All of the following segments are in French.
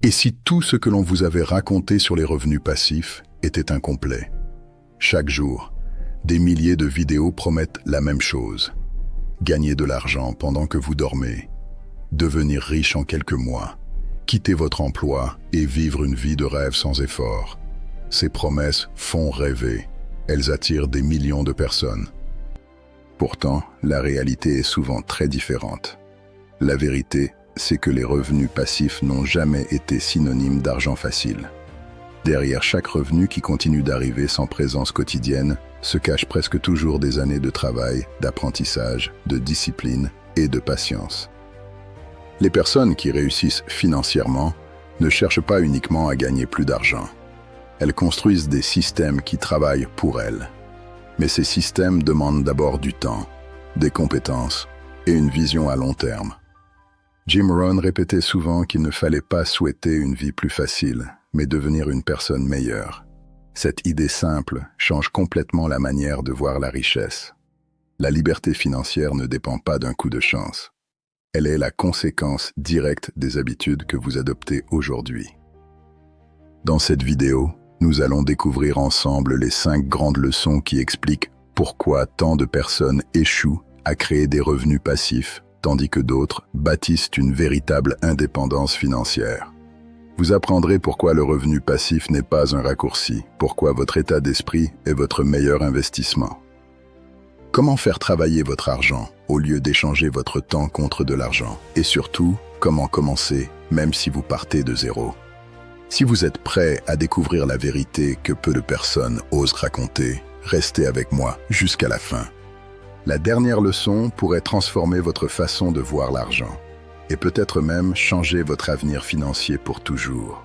Et si tout ce que l'on vous avait raconté sur les revenus passifs était incomplet? Chaque jour, des milliers de vidéos promettent la même chose. Gagner de l'argent pendant que vous dormez, devenir riche en quelques mois, quitter votre emploi et vivre une vie de rêve sans effort. Ces promesses font rêver. Elles attirent des millions de personnes. Pourtant, la réalité est souvent très différente. La vérité, c'est que les revenus passifs n'ont jamais été synonymes d'argent facile. Derrière chaque revenu qui continue d'arriver sans présence quotidienne, se cachent presque toujours des années de travail, d'apprentissage, de discipline et de patience. Les personnes qui réussissent financièrement ne cherchent pas uniquement à gagner plus d'argent. Elles construisent des systèmes qui travaillent pour elles. Mais ces systèmes demandent d'abord du temps, des compétences et une vision à long terme. Jim Rohn répétait souvent qu'il ne fallait pas souhaiter une vie plus facile, mais devenir une personne meilleure. Cette idée simple change complètement la manière de voir la richesse. La liberté financière ne dépend pas d'un coup de chance. Elle est la conséquence directe des habitudes que vous adoptez aujourd'hui. Dans cette vidéo, nous allons découvrir ensemble les 5 grandes leçons qui expliquent pourquoi tant de personnes échouent à créer des revenus passifs, tandis que d'autres bâtissent une véritable indépendance financière. Vous apprendrez pourquoi le revenu passif n'est pas un raccourci, pourquoi votre état d'esprit est votre meilleur investissement. Comment faire travailler votre argent au lieu d'échanger votre temps contre de l'argent? Et surtout, comment commencer même si vous partez de zéro? Si vous êtes prêt à découvrir la vérité que peu de personnes osent raconter, restez avec moi jusqu'à la fin. La dernière leçon pourrait transformer votre façon de voir l'argent et peut-être même changer votre avenir financier pour toujours.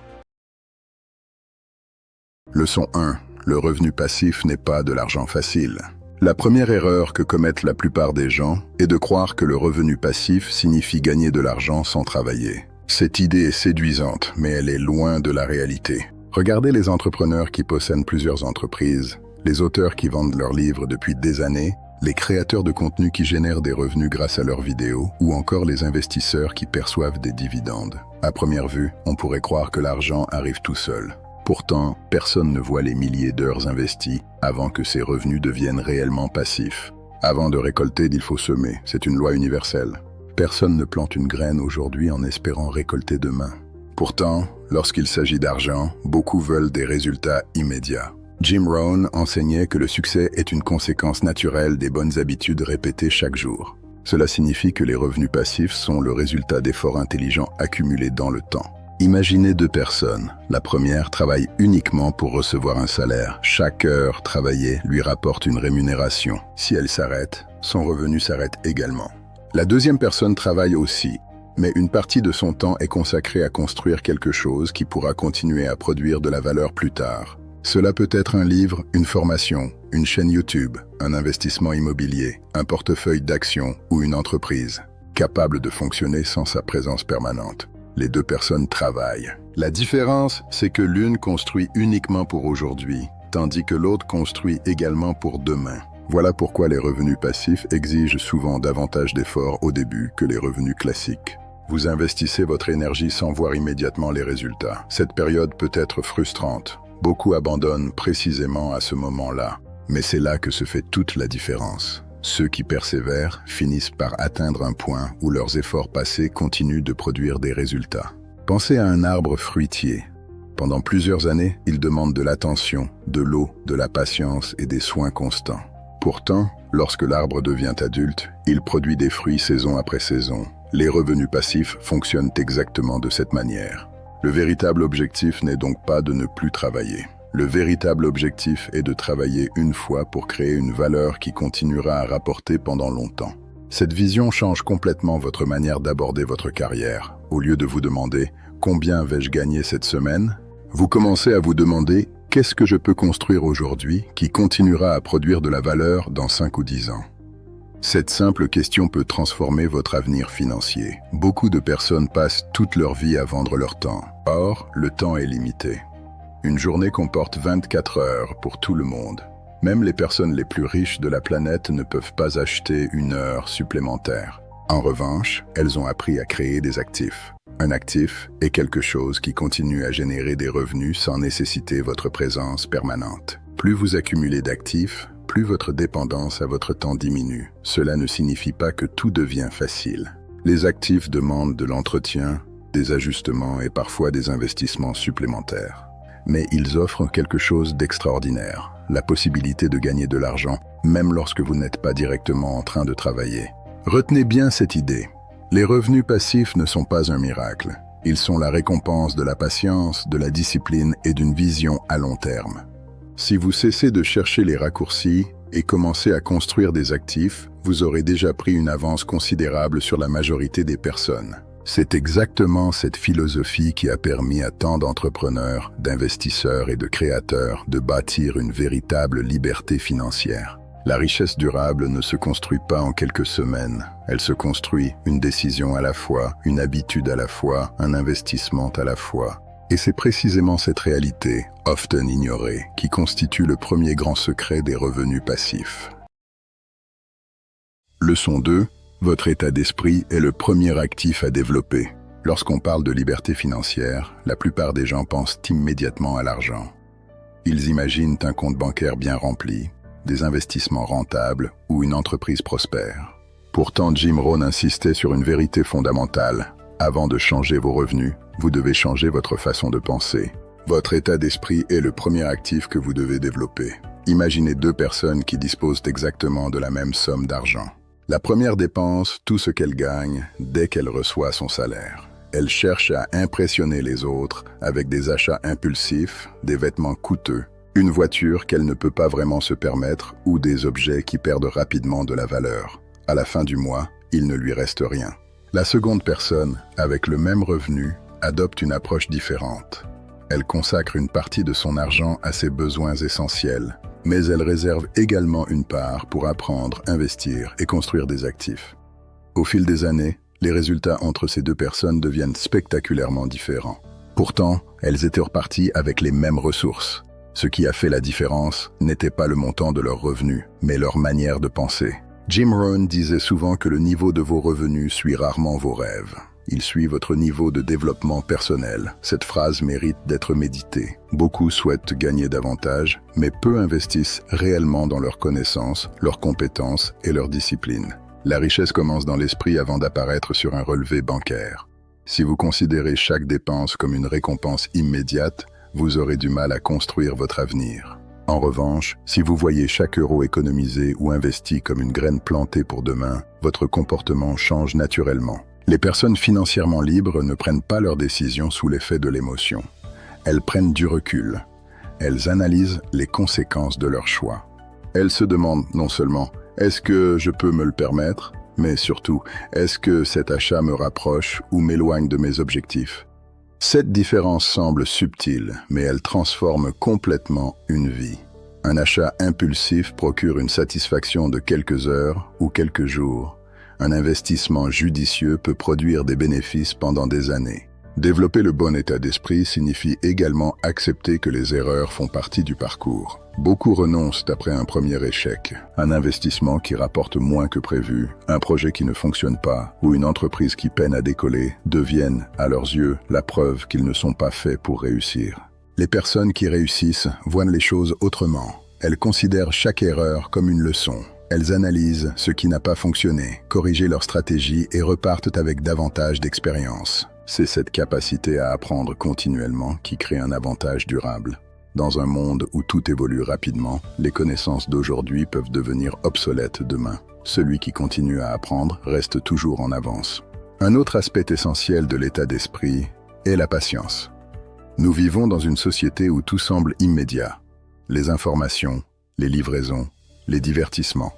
Leçon 1. Le revenu passif n'est pas de l'argent facile. La première erreur que commettent la plupart des gens est de croire que le revenu passif signifie gagner de l'argent sans travailler. Cette idée est séduisante, mais elle est loin de la réalité. Regardez les entrepreneurs qui possèdent plusieurs entreprises, les auteurs qui vendent leurs livres depuis des années, les créateurs de contenu qui génèrent des revenus grâce à leurs vidéos, ou encore les investisseurs qui perçoivent des dividendes. À première vue, on pourrait croire que l'argent arrive tout seul. Pourtant, personne ne voit les milliers d'heures investies avant que ces revenus deviennent réellement passifs. Avant de récolter, il faut semer. C'est une loi universelle. Personne ne plante une graine aujourd'hui en espérant récolter demain. Pourtant, lorsqu'il s'agit d'argent, beaucoup veulent des résultats immédiats. Jim Rohn enseignait que le succès est une conséquence naturelle des bonnes habitudes répétées chaque jour. Cela signifie que les revenus passifs sont le résultat d'efforts intelligents accumulés dans le temps. Imaginez 2 personnes. La première travaille uniquement pour recevoir un salaire. Chaque heure travaillée lui rapporte une rémunération. Si elle s'arrête, son revenu s'arrête également. La deuxième personne travaille aussi, mais une partie de son temps est consacrée à construire quelque chose qui pourra continuer à produire de la valeur plus tard. Cela peut être un livre, une formation, une chaîne YouTube, un investissement immobilier, un portefeuille d'actions ou une entreprise, capable de fonctionner sans sa présence permanente. Les 2 personnes travaillent. La différence, c'est que l'une construit uniquement pour aujourd'hui, tandis que l'autre construit également pour demain. Voilà pourquoi les revenus passifs exigent souvent davantage d'efforts au début que les revenus classiques. Vous investissez votre énergie sans voir immédiatement les résultats. Cette période peut être frustrante. Beaucoup abandonnent précisément à ce moment-là. Mais c'est là que se fait toute la différence. Ceux qui persévèrent finissent par atteindre un point où leurs efforts passés continuent de produire des résultats. Pensez à un arbre fruitier. Pendant plusieurs années, il demande de l'attention, de l'eau, de la patience et des soins constants. Pourtant, lorsque l'arbre devient adulte, il produit des fruits saison après saison. Les revenus passifs fonctionnent exactement de cette manière. Le véritable objectif n'est donc pas de ne plus travailler. Le véritable objectif est de travailler une fois pour créer une valeur qui continuera à rapporter pendant longtemps. Cette vision change complètement votre manière d'aborder votre carrière. Au lieu de vous demander « Combien vais-je gagner cette semaine ?», vous commencez à vous demander « Qu'est-ce que je peux construire aujourd'hui qui continuera à produire de la valeur dans 5 ou 10 ans ?» Cette simple question peut transformer votre avenir financier. Beaucoup de personnes passent toute leur vie à vendre leur temps. Or, le temps est limité. Une journée comporte 24 heures pour tout le monde. Même les personnes les plus riches de la planète ne peuvent pas acheter une heure supplémentaire. En revanche, elles ont appris à créer des actifs. Un actif est quelque chose qui continue à générer des revenus sans nécessiter votre présence permanente. Plus vous accumulez d'actifs, plus votre dépendance à votre temps diminue. Cela ne signifie pas que tout devient facile. Les actifs demandent de l'entretien, des ajustements et parfois des investissements supplémentaires. Mais ils offrent quelque chose d'extraordinaire, la possibilité de gagner de l'argent, même lorsque vous n'êtes pas directement en train de travailler. Retenez bien cette idée. Les revenus passifs ne sont pas un miracle. Ils sont la récompense de la patience, de la discipline et d'une vision à long terme. Si vous cessez de chercher les raccourcis et commencez à construire des actifs, vous aurez déjà pris une avance considérable sur la majorité des personnes. C'est exactement cette philosophie qui a permis à tant d'entrepreneurs, d'investisseurs et de créateurs de bâtir une véritable liberté financière. La richesse durable ne se construit pas en quelques semaines. Elle se construit une décision à la fois, une habitude à la fois, un investissement à la fois. Et c'est précisément cette réalité, often ignorée, qui constitue le premier grand secret des revenus passifs. Leçon 2. Votre état d'esprit est le premier actif à développer. Lorsqu'on parle de liberté financière, la plupart des gens pensent immédiatement à l'argent. Ils imaginent un compte bancaire bien rempli, des investissements rentables ou une entreprise prospère. Pourtant, Jim Rohn insistait sur une vérité fondamentale. Avant de changer vos revenus, vous devez changer votre façon de penser. Votre état d'esprit est le premier actif que vous devez développer. Imaginez deux personnes qui disposent exactement de la même somme d'argent. La première dépense tout ce qu'elle gagne dès qu'elle reçoit son salaire. Elle cherche à impressionner les autres avec des achats impulsifs, des vêtements coûteux, une voiture qu'elle ne peut pas vraiment se permettre ou des objets qui perdent rapidement de la valeur. À la fin du mois, il ne lui reste rien. La seconde personne, avec le même revenu, adopte une approche différente. Elle consacre une partie de son argent à ses besoins essentiels, mais elle réserve également une part pour apprendre, investir et construire des actifs. Au fil des années, les résultats entre ces deux personnes deviennent spectaculairement différents. Pourtant, elles étaient reparties avec les mêmes ressources. Ce qui a fait la différence n'était pas le montant de leurs revenus, mais leur manière de penser. Jim Rohn disait souvent que le niveau de vos revenus suit rarement vos rêves. Il suit votre niveau de développement personnel. Cette phrase mérite d'être méditée. Beaucoup souhaitent gagner davantage, mais peu investissent réellement dans leurs connaissances, leurs compétences et leur discipline. La richesse commence dans l'esprit avant d'apparaître sur un relevé bancaire. Si vous considérez chaque dépense comme une récompense immédiate, vous aurez du mal à construire votre avenir. En revanche, si vous voyez chaque euro économisé ou investi comme une graine plantée pour demain, votre comportement change naturellement. Les personnes financièrement libres ne prennent pas leurs décisions sous l'effet de l'émotion. Elles prennent du recul. Elles analysent les conséquences de leurs choix. Elles se demandent non seulement « est-ce que je peux me le permettre ?», mais surtout « est-ce que cet achat me rapproche ou m'éloigne de mes objectifs ?» Cette différence semble subtile, mais elle transforme complètement une vie. Un achat impulsif procure une satisfaction de quelques heures ou quelques jours. Un investissement judicieux peut produire des bénéfices pendant des années. Développer le bon état d'esprit signifie également accepter que les erreurs font partie du parcours. Beaucoup renoncent après un premier échec, un investissement qui rapporte moins que prévu, un projet qui ne fonctionne pas ou une entreprise qui peine à décoller deviennent, à leurs yeux, la preuve qu'ils ne sont pas faits pour réussir. Les personnes qui réussissent voient les choses autrement. Elles considèrent chaque erreur comme une leçon. Elles analysent ce qui n'a pas fonctionné, corrigent leur stratégie et repartent avec davantage d'expérience. C'est cette capacité à apprendre continuellement qui crée un avantage durable. Dans un monde où tout évolue rapidement, les connaissances d'aujourd'hui peuvent devenir obsolètes demain. Celui qui continue à apprendre reste toujours en avance. Un autre aspect essentiel de l'état d'esprit est la patience. Nous vivons dans une société où tout semble immédiat. Les informations, les livraisons, les divertissements.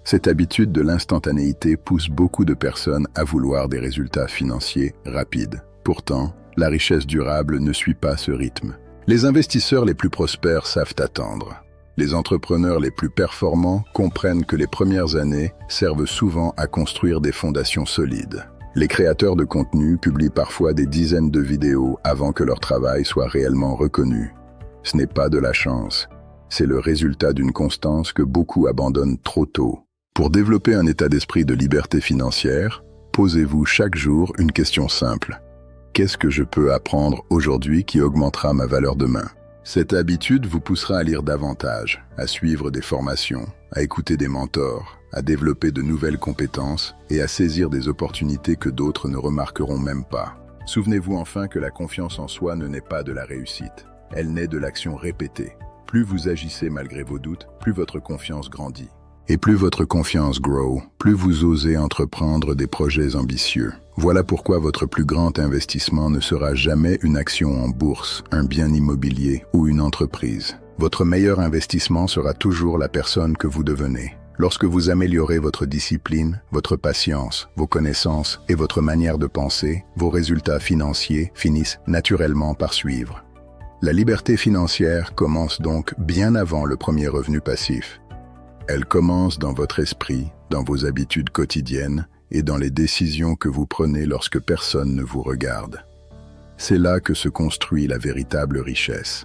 Cette habitude de l'instantanéité pousse beaucoup de personnes à vouloir des résultats financiers rapides. Pourtant, la richesse durable ne suit pas ce rythme. Les investisseurs les plus prospères savent attendre. Les entrepreneurs les plus performants comprennent que les premières années servent souvent à construire des fondations solides. Les créateurs de contenu publient parfois des dizaines de vidéos avant que leur travail soit réellement reconnu. Ce n'est pas de la chance, c'est le résultat d'une constance que beaucoup abandonnent trop tôt. Pour développer un état d'esprit de liberté financière, posez-vous chaque jour une question simple. Qu'est-ce que je peux apprendre aujourd'hui qui augmentera ma valeur demain? Cette habitude vous poussera à lire davantage, à suivre des formations, à écouter des mentors, à développer de nouvelles compétences et à saisir des opportunités que d'autres ne remarqueront même pas. Souvenez-vous enfin que la confiance en soi ne naît pas de la réussite. Elle naît de l'action répétée. Plus vous agissez malgré vos doutes, plus votre confiance grandit. Et plus votre confiance grow, plus vous osez entreprendre des projets ambitieux. Voilà pourquoi votre plus grand investissement ne sera jamais une action en bourse, un bien immobilier ou une entreprise. Votre meilleur investissement sera toujours la personne que vous devenez. Lorsque vous améliorez votre discipline, votre patience, vos connaissances et votre manière de penser, vos résultats financiers finissent naturellement par suivre. La liberté financière commence donc bien avant le premier revenu passif. Elle commence dans votre esprit, dans vos habitudes quotidiennes et dans les décisions que vous prenez lorsque personne ne vous regarde. C'est là que se construit la véritable richesse.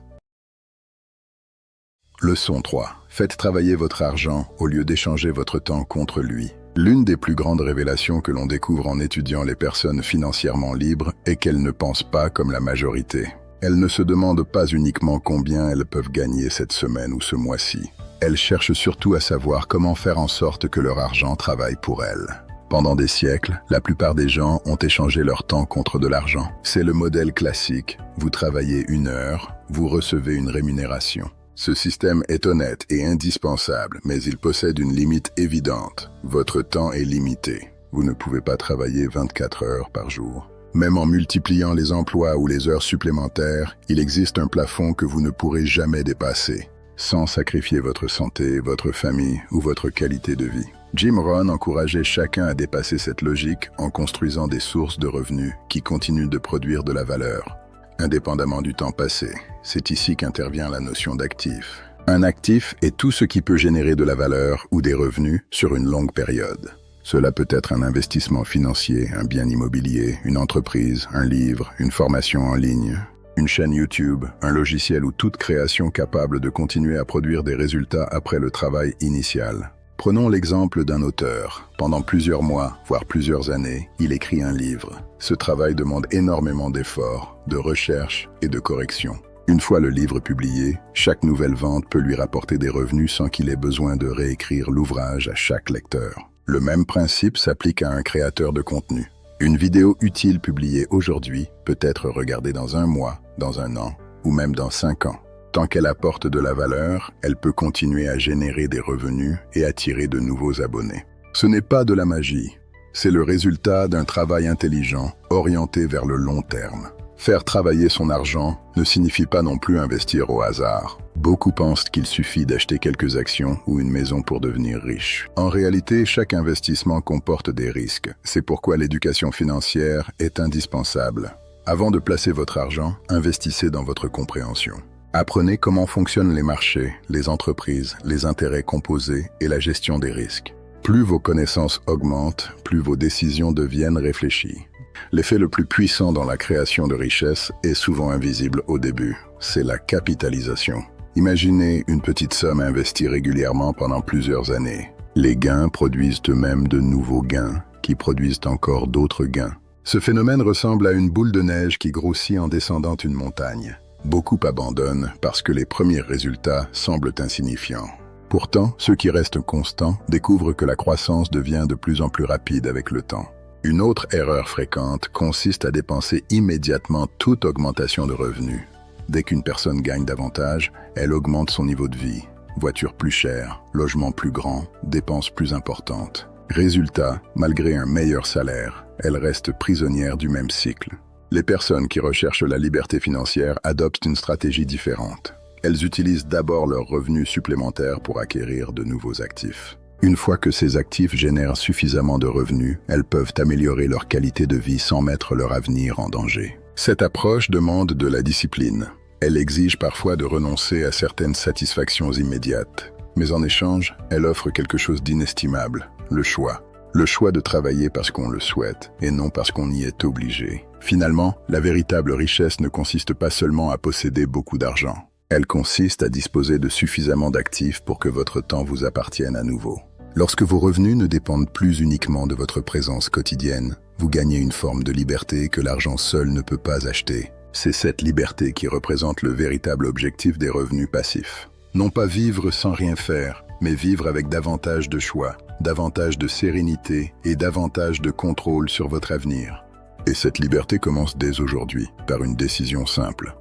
Leçon 3. Faites travailler votre argent au lieu d'échanger votre temps contre lui. L'une des plus grandes révélations que l'on découvre en étudiant les personnes financièrement libres est qu'elles ne pensent pas comme la majorité. Elles ne se demandent pas uniquement combien elles peuvent gagner cette semaine ou ce mois-ci. Elles cherchent surtout à savoir comment faire en sorte que leur argent travaille pour elles. Pendant des siècles, la plupart des gens ont échangé leur temps contre de l'argent. C'est le modèle classique. Vous travaillez 1 heure, vous recevez une rémunération. Ce système est honnête et indispensable, mais il possède une limite évidente. Votre temps est limité. Vous ne pouvez pas travailler 24 heures par jour. Même en multipliant les emplois ou les heures supplémentaires, il existe un plafond que vous ne pourrez jamais dépasser, sans sacrifier votre santé, votre famille ou votre qualité de vie. Jim Rohn encourageait chacun à dépasser cette logique en construisant des sources de revenus qui continuent de produire de la valeur, indépendamment du temps passé. C'est ici qu'intervient la notion d'actif. Un actif est tout ce qui peut générer de la valeur ou des revenus sur une longue période. Cela peut être un investissement financier, un bien immobilier, une entreprise, un livre, une formation en ligne, une chaîne YouTube, un logiciel ou toute création capable de continuer à produire des résultats après le travail initial. Prenons l'exemple d'un auteur. Pendant plusieurs mois, voire plusieurs années, il écrit un livre. Ce travail demande énormément d'efforts, de recherche et de correction. Une fois le livre publié, chaque nouvelle vente peut lui rapporter des revenus sans qu'il ait besoin de réécrire l'ouvrage à chaque lecteur. Le même principe s'applique à un créateur de contenu. Une vidéo utile publiée aujourd'hui peut être regardée dans 1 mois, dans 1 an ou même dans 5 ans. Tant qu'elle apporte de la valeur, elle peut continuer à générer des revenus et attirer de nouveaux abonnés. Ce n'est pas de la magie, c'est le résultat d'un travail intelligent, orienté vers le long terme. Faire travailler son argent ne signifie pas non plus investir au hasard. Beaucoup pensent qu'il suffit d'acheter quelques actions ou une maison pour devenir riche. En réalité, chaque investissement comporte des risques. C'est pourquoi l'éducation financière est indispensable. Avant de placer votre argent, investissez dans votre compréhension. Apprenez comment fonctionnent les marchés, les entreprises, les intérêts composés et la gestion des risques. Plus vos connaissances augmentent, plus vos décisions deviennent réfléchies. L'effet le plus puissant dans la création de richesse est souvent invisible au début. C'est la capitalisation. Imaginez une petite somme investie régulièrement pendant plusieurs années. Les gains produisent eux-mêmes de nouveaux gains, qui produisent encore d'autres gains. Ce phénomène ressemble à une boule de neige qui grossit en descendant une montagne. Beaucoup abandonnent parce que les premiers résultats semblent insignifiants. Pourtant, ceux qui restent constants découvrent que la croissance devient de plus en plus rapide avec le temps. Une autre erreur fréquente consiste à dépenser immédiatement toute augmentation de revenus. Dès qu'une personne gagne davantage, elle augmente son niveau de vie. Voiture plus chère, logement plus grand, dépenses plus importantes. Résultat, malgré un meilleur salaire, elle reste prisonnière du même cycle. Les personnes qui recherchent la liberté financière adoptent une stratégie différente. Elles utilisent d'abord leurs revenus supplémentaires pour acquérir de nouveaux actifs. Une fois que ces actifs génèrent suffisamment de revenus, elles peuvent améliorer leur qualité de vie sans mettre leur avenir en danger. Cette approche demande de la discipline. Elle exige parfois de renoncer à certaines satisfactions immédiates. Mais en échange, elle offre quelque chose d'inestimable, le choix. Le choix de travailler parce qu'on le souhaite et non parce qu'on y est obligé. Finalement, la véritable richesse ne consiste pas seulement à posséder beaucoup d'argent. Elle consiste à disposer de suffisamment d'actifs pour que votre temps vous appartienne à nouveau. Lorsque vos revenus ne dépendent plus uniquement de votre présence quotidienne, vous gagnez une forme de liberté que l'argent seul ne peut pas acheter. C'est cette liberté qui représente le véritable objectif des revenus passifs. Non pas vivre sans rien faire, mais vivre avec davantage de choix, davantage de sérénité et davantage de contrôle sur votre avenir. Et cette liberté commence dès aujourd'hui, par une décision simple.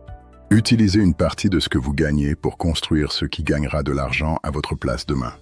Utilisez une partie de ce que vous gagnez pour construire ce qui gagnera de l'argent à votre place demain.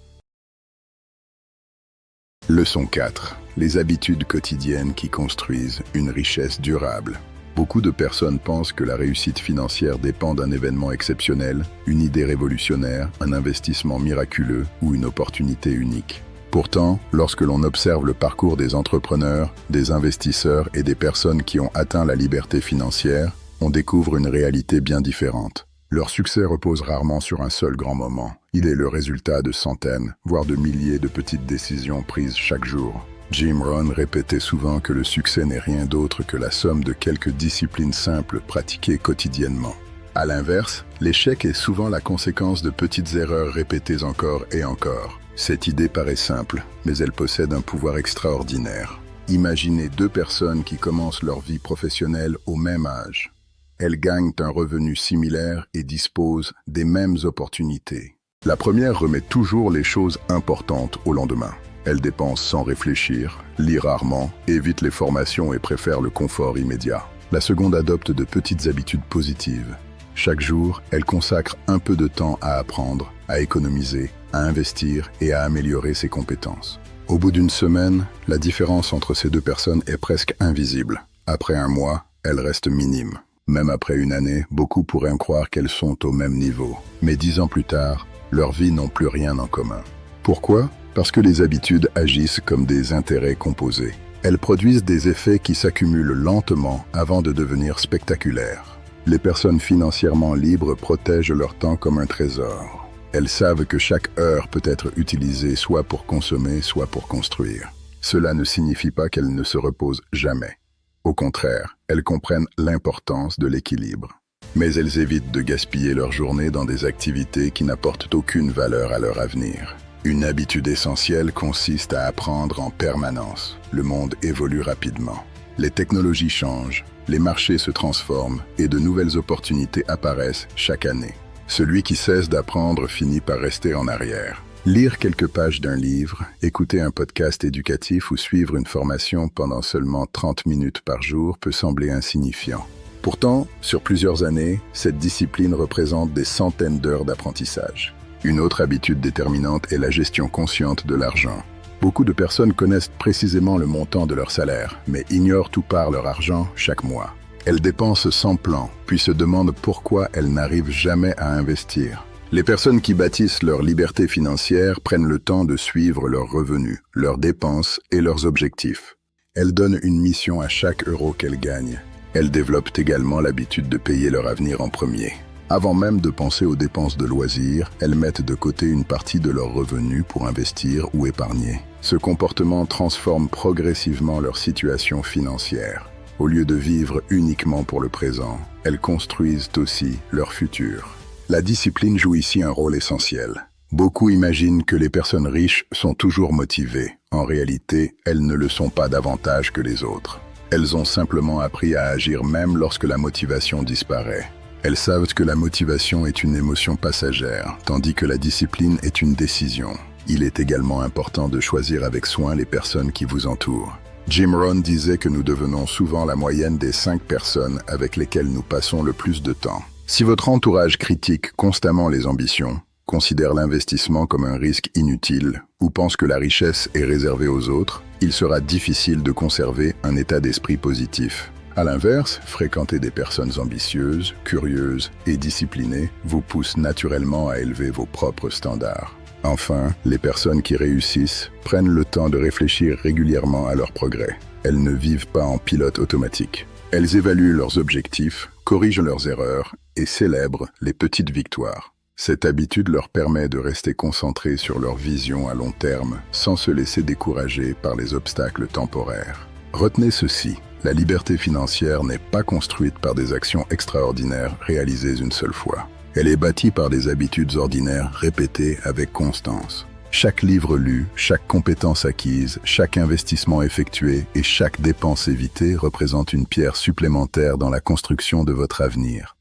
Leçon 4. Les habitudes quotidiennes qui construisent une richesse durable. Beaucoup de personnes pensent que la réussite financière dépend d'un événement exceptionnel, une idée révolutionnaire, un investissement miraculeux ou une opportunité unique. Pourtant, lorsque l'on observe le parcours des entrepreneurs, des investisseurs et des personnes qui ont atteint la liberté financière, on découvre une réalité bien différente. Leur succès repose rarement sur un seul grand moment. Il est le résultat de centaines, voire de milliers de petites décisions prises chaque jour. Jim Rohn répétait souvent que le succès n'est rien d'autre que la somme de quelques disciplines simples pratiquées quotidiennement. À l'inverse, l'échec est souvent la conséquence de petites erreurs répétées encore et encore. Cette idée paraît simple, mais elle possède un pouvoir extraordinaire. Imaginez deux personnes qui commencent leur vie professionnelle au même âge. Elles gagnent un revenu similaire et disposent des mêmes opportunités. La première remet toujours les choses importantes au lendemain. Elle dépense sans réfléchir, lit rarement, évite les formations et préfère le confort immédiat. La seconde adopte de petites habitudes positives. Chaque jour, elle consacre un peu de temps à apprendre, à économiser, à investir et à améliorer ses compétences. Au bout d'une semaine, la différence entre ces deux personnes est presque invisible. Après un mois, elle reste minime. Même après une année, beaucoup pourraient croire qu'elles sont au même niveau. Mais 10 ans plus tard, leurs vies n'ont plus rien en commun. Pourquoi ? Parce que les habitudes agissent comme des intérêts composés. Elles produisent des effets qui s'accumulent lentement avant de devenir spectaculaires. Les personnes financièrement libres protègent leur temps comme un trésor. Elles savent que chaque heure peut être utilisée soit pour consommer, soit pour construire. Cela ne signifie pas qu'elles ne se reposent jamais. Au contraire, elles comprennent l'importance de l'équilibre. Mais elles évitent de gaspiller leur journée dans des activités qui n'apportent aucune valeur à leur avenir. Une habitude essentielle consiste à apprendre en permanence. Le monde évolue rapidement. Les technologies changent, les marchés se transforment et de nouvelles opportunités apparaissent chaque année. Celui qui cesse d'apprendre finit par rester en arrière. Lire quelques pages d'un livre, écouter un podcast éducatif ou suivre une formation pendant seulement 30 minutes par jour peut sembler insignifiant. Pourtant, sur plusieurs années, cette discipline représente des centaines d'heures d'apprentissage. Une autre habitude déterminante est la gestion consciente de l'argent. Beaucoup de personnes connaissent précisément le montant de leur salaire, mais ignorent où part leur argent chaque mois. Elles dépensent sans plan, puis se demandent pourquoi elles n'arrivent jamais à investir. Les personnes qui bâtissent leur liberté financière prennent le temps de suivre leurs revenus, leurs dépenses et leurs objectifs. Elles donnent une mission à chaque euro qu'elles gagnent. Elles développent également l'habitude de payer leur avenir en premier. Avant même de penser aux dépenses de loisirs, elles mettent de côté une partie de leurs revenus pour investir ou épargner. Ce comportement transforme progressivement leur situation financière. Au lieu de vivre uniquement pour le présent, elles construisent aussi leur futur. La discipline joue ici un rôle essentiel. Beaucoup imaginent que les personnes riches sont toujours motivées. En réalité, elles ne le sont pas davantage que les autres. Elles ont simplement appris à agir même lorsque la motivation disparaît. Elles savent que la motivation est une émotion passagère, tandis que la discipline est une décision. Il est également important de choisir avec soin les personnes qui vous entourent. Jim Rohn disait que nous devenons souvent la moyenne des 5 personnes avec lesquelles nous passons le plus de temps. Si votre entourage critique constamment les ambitions, considère l'investissement comme un risque inutile ou pense que la richesse est réservée aux autres, il sera difficile de conserver un état d'esprit positif. À l'inverse, fréquenter des personnes ambitieuses, curieuses et disciplinées vous pousse naturellement à élever vos propres standards. Enfin, les personnes qui réussissent prennent le temps de réfléchir régulièrement à leur progrès. Elles ne vivent pas en pilote automatique. Elles évaluent leurs objectifs, corrigent leurs erreurs et célèbrent les petites victoires. Cette habitude leur permet de rester concentrées sur leur vision à long terme sans se laisser décourager par les obstacles temporaires. Retenez ceci. La liberté financière n'est pas construite par des actions extraordinaires réalisées une seule fois. Elle est bâtie par des habitudes ordinaires répétées avec constance. Chaque livre lu, chaque compétence acquise, chaque investissement effectué et chaque dépense évitée représente une pierre supplémentaire dans la construction de votre avenir.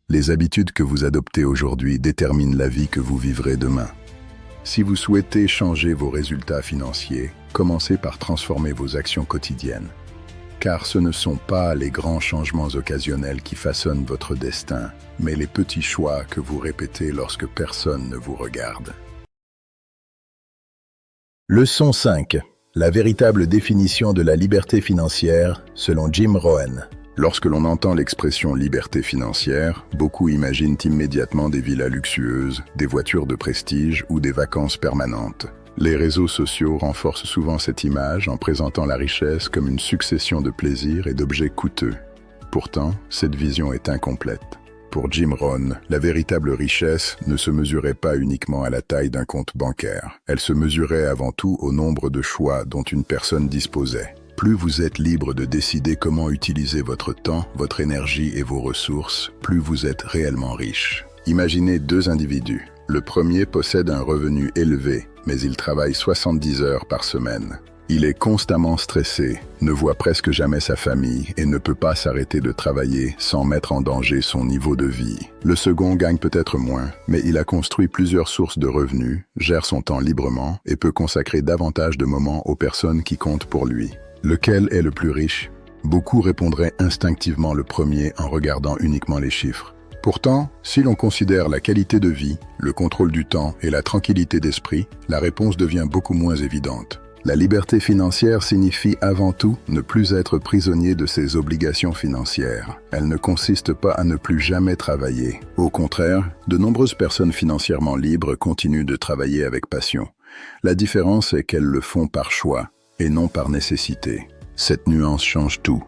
Les habitudes que vous adoptez aujourd'hui déterminent la vie que vous vivrez demain. Si vous souhaitez changer vos résultats financiers, commencez par transformer vos actions quotidiennes. Car ce ne sont pas les grands changements occasionnels qui façonnent votre destin, mais les petits choix que vous répétez lorsque personne ne vous regarde. Leçon 5. La véritable définition de la liberté financière, selon Jim Rohn. Lorsque l'on entend l'expression liberté financière, beaucoup imaginent immédiatement des villas luxueuses, des voitures de prestige ou des vacances permanentes. Les réseaux sociaux renforcent souvent cette image en présentant la richesse comme une succession de plaisirs et d'objets coûteux. Pourtant, cette vision est incomplète. Pour Jim Rohn, la véritable richesse ne se mesurait pas uniquement à la taille d'un compte bancaire. Elle se mesurait avant tout au nombre de choix dont une personne disposait. Plus vous êtes libre de décider comment utiliser votre temps, votre énergie et vos ressources, plus vous êtes réellement riche. Imaginez deux individus. Le premier possède un revenu élevé, mais il travaille 70 heures par semaine. Il est constamment stressé, ne voit presque jamais sa famille et ne peut pas s'arrêter de travailler sans mettre en danger son niveau de vie. Le second gagne peut-être moins, mais il a construit plusieurs sources de revenus, gère son temps librement et peut consacrer davantage de moments aux personnes qui comptent pour lui. Lequel est le plus riche? Beaucoup répondraient instinctivement le premier en regardant uniquement les chiffres. Pourtant, si l'on considère la qualité de vie, le contrôle du temps et la tranquillité d'esprit, la réponse devient beaucoup moins évidente. La liberté financière signifie avant tout ne plus être prisonnier de ses obligations financières. Elle ne consiste pas à ne plus jamais travailler. Au contraire, de nombreuses personnes financièrement libres continuent de travailler avec passion. La différence est qu'elles le font par choix et non par nécessité. Cette nuance change tout.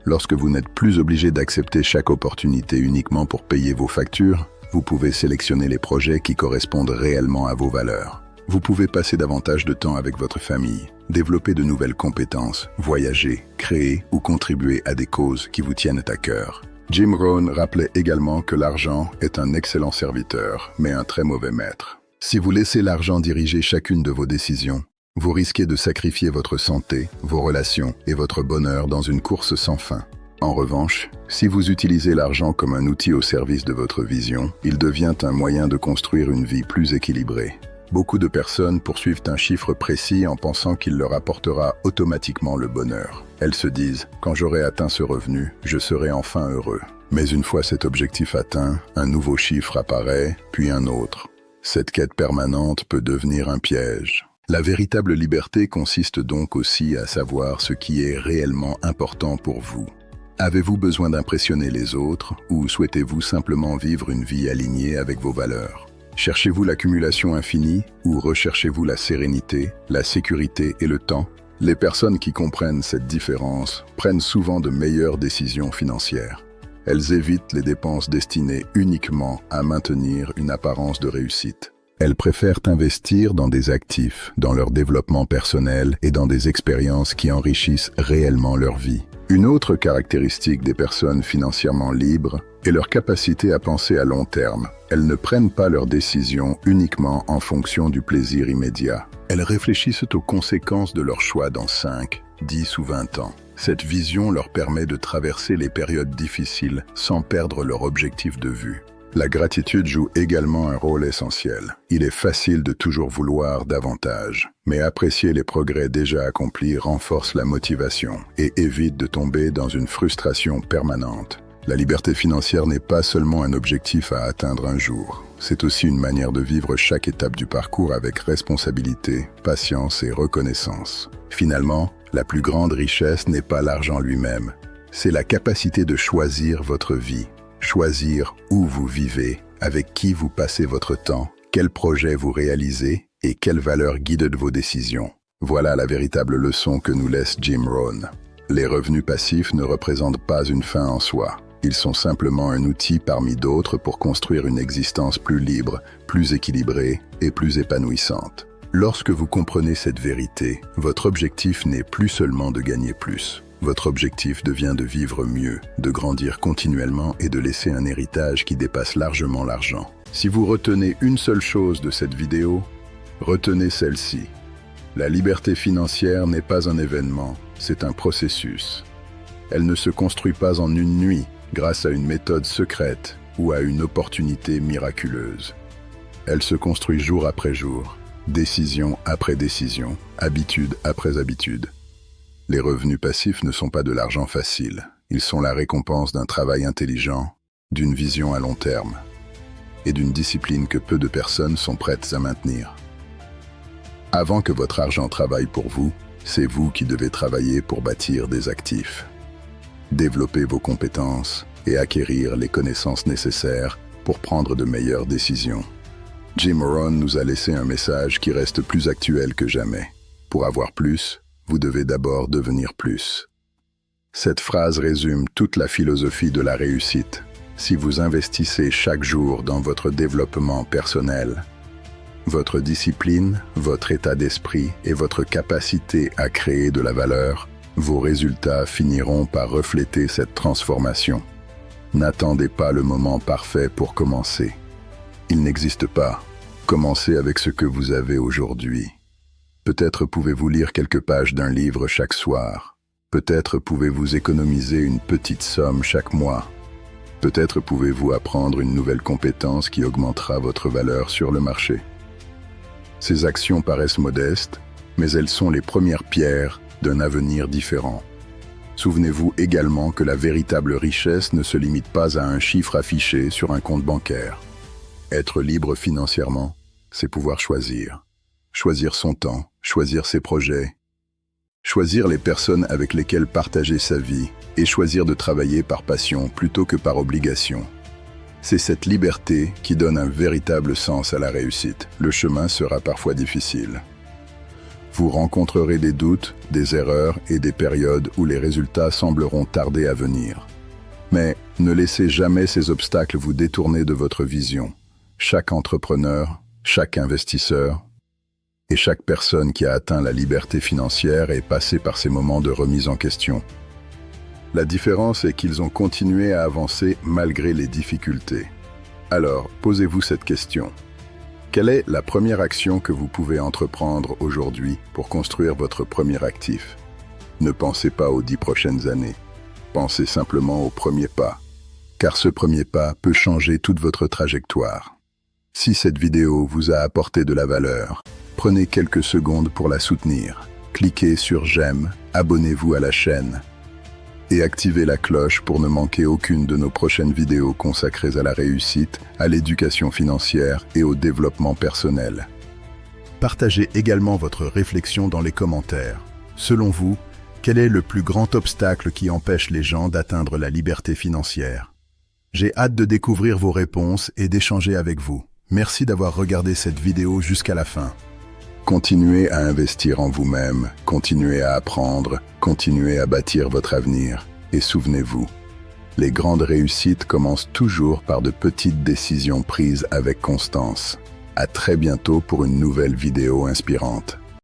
Lorsque vous n'êtes plus obligé d'accepter chaque opportunité uniquement pour payer vos factures, vous pouvez sélectionner les projets qui correspondent réellement à vos valeurs. Vous pouvez passer davantage de temps avec votre famille, développer de nouvelles compétences, voyager, créer ou contribuer à des causes qui vous tiennent à cœur. Jim Rohn rappelait également que l'argent est un excellent serviteur, mais un très mauvais maître. Si vous laissez l'argent diriger chacune de vos décisions, vous risquez de sacrifier votre santé, vos relations et votre bonheur dans une course sans fin. En revanche, si vous utilisez l'argent comme un outil au service de votre vision, il devient un moyen de construire une vie plus équilibrée. Beaucoup de personnes poursuivent un chiffre précis en pensant qu'il leur apportera automatiquement le bonheur. Elles se disent « Quand j'aurai atteint ce revenu, je serai enfin heureux ». Mais une fois cet objectif atteint, un nouveau chiffre apparaît, puis un autre. Cette quête permanente peut devenir un piège. La véritable liberté consiste donc aussi à savoir ce qui est réellement important pour vous. Avez-vous besoin d'impressionner les autres ou souhaitez-vous simplement vivre une vie alignée avec vos valeurs ? Cherchez-vous l'accumulation infinie ou recherchez-vous la sérénité, la sécurité et le temps? Les personnes qui comprennent cette différence prennent souvent de meilleures décisions financières. Elles évitent les dépenses destinées uniquement à maintenir une apparence de réussite. Elles préfèrent investir dans des actifs, dans leur développement personnel et dans des expériences qui enrichissent réellement leur vie. Une autre caractéristique des personnes financièrement libres est leur capacité à penser à long terme. Elles ne prennent pas leurs décisions uniquement en fonction du plaisir immédiat. Elles réfléchissent aux conséquences de leurs choix dans 5, 10 ou 20 ans. Cette vision leur permet de traverser les périodes difficiles sans perdre leur objectif de vue. La gratitude joue également un rôle essentiel. Il est facile de toujours vouloir davantage, mais apprécier les progrès déjà accomplis renforce la motivation et évite de tomber dans une frustration permanente. La liberté financière n'est pas seulement un objectif à atteindre un jour. C'est aussi une manière de vivre chaque étape du parcours avec responsabilité, patience et reconnaissance. Finalement, la plus grande richesse n'est pas l'argent lui-même, c'est la capacité de choisir votre vie. Choisir où vous vivez, avec qui vous passez votre temps, quels projets vous réalisez et quelles valeurs guident vos décisions. Voilà la véritable leçon que nous laisse Jim Rohn. Les revenus passifs ne représentent pas une fin en soi. Ils sont simplement un outil parmi d'autres pour construire une existence plus libre, plus équilibrée et plus épanouissante. Lorsque vous comprenez cette vérité, votre objectif n'est plus seulement de gagner plus. Votre objectif devient de vivre mieux, de grandir continuellement et de laisser un héritage qui dépasse largement l'argent. Si vous retenez une seule chose de cette vidéo, Retenez celle-ci. La liberté financière n'est pas un événement, c'est un processus. Elle ne se construit pas en une nuit, grâce à une méthode secrète ou à une opportunité miraculeuse. Elle se construit jour après jour, décision après décision, habitude après habitude. Les revenus passifs ne sont pas de l'argent facile, ils sont la récompense d'un travail intelligent, d'une vision à long terme et d'une discipline que peu de personnes sont prêtes à maintenir. Avant que votre argent travaille pour vous, c'est vous qui devez travailler pour bâtir des actifs. Développer vos compétences et acquérir les connaissances nécessaires pour prendre de meilleures décisions. Jim Rohn nous a laissé un message qui reste plus actuel que jamais. Pour avoir plus, vous devez d'abord devenir plus. Cette phrase résume toute la philosophie de la réussite. Si vous investissez chaque jour dans votre développement personnel, votre discipline, votre état d'esprit et votre capacité à créer de la valeur, vos résultats finiront par refléter cette transformation. N'attendez pas le moment parfait pour commencer. Il n'existe pas. Commencez avec ce que vous avez aujourd'hui. Peut-être pouvez-vous lire quelques pages d'un livre chaque soir. Peut-être pouvez-vous économiser une petite somme chaque mois. Peut-être pouvez-vous apprendre une nouvelle compétence qui augmentera votre valeur sur le marché. Ces actions paraissent modestes, mais elles sont les premières pierres d'un avenir différent. Souvenez-vous également que la véritable richesse ne se limite pas à un chiffre affiché sur un compte bancaire. Être libre financièrement, c'est pouvoir choisir. Choisir son temps, choisir ses projets, choisir les personnes avec lesquelles partager sa vie et choisir de travailler par passion plutôt que par obligation. C'est cette liberté qui donne un véritable sens à la réussite. Le chemin sera parfois difficile. Vous rencontrerez des doutes, des erreurs et des périodes où les résultats sembleront tarder à venir. Mais ne laissez jamais ces obstacles vous détourner de votre vision. Chaque entrepreneur, chaque investisseur et chaque personne qui a atteint la liberté financière est passée par ces moments de remise en question. La différence est qu'ils ont continué à avancer malgré les difficultés. Alors, posez-vous cette question. Quelle est la première action que vous pouvez entreprendre aujourd'hui pour construire votre premier actif? Ne pensez pas aux 10 prochaines années. Pensez simplement au premier pas, car ce premier pas peut changer toute votre trajectoire. Si cette vidéo vous a apporté de la valeur, prenez quelques secondes pour la soutenir. Cliquez sur j'aime, abonnez-vous à la chaîne et activez la cloche pour ne manquer aucune de nos prochaines vidéos consacrées à la réussite, à l'éducation financière et au développement personnel. Partagez également votre réflexion dans les commentaires. Selon vous, quel est le plus grand obstacle qui empêche les gens d'atteindre la liberté financière? J'ai hâte de découvrir vos réponses et d'échanger avec vous. Merci d'avoir regardé cette vidéo jusqu'à la fin. Continuez à investir en vous-même, continuez à apprendre, continuez à bâtir votre avenir. Et souvenez-vous, les grandes réussites commencent toujours par de petites décisions prises avec constance. À très bientôt pour une nouvelle vidéo inspirante.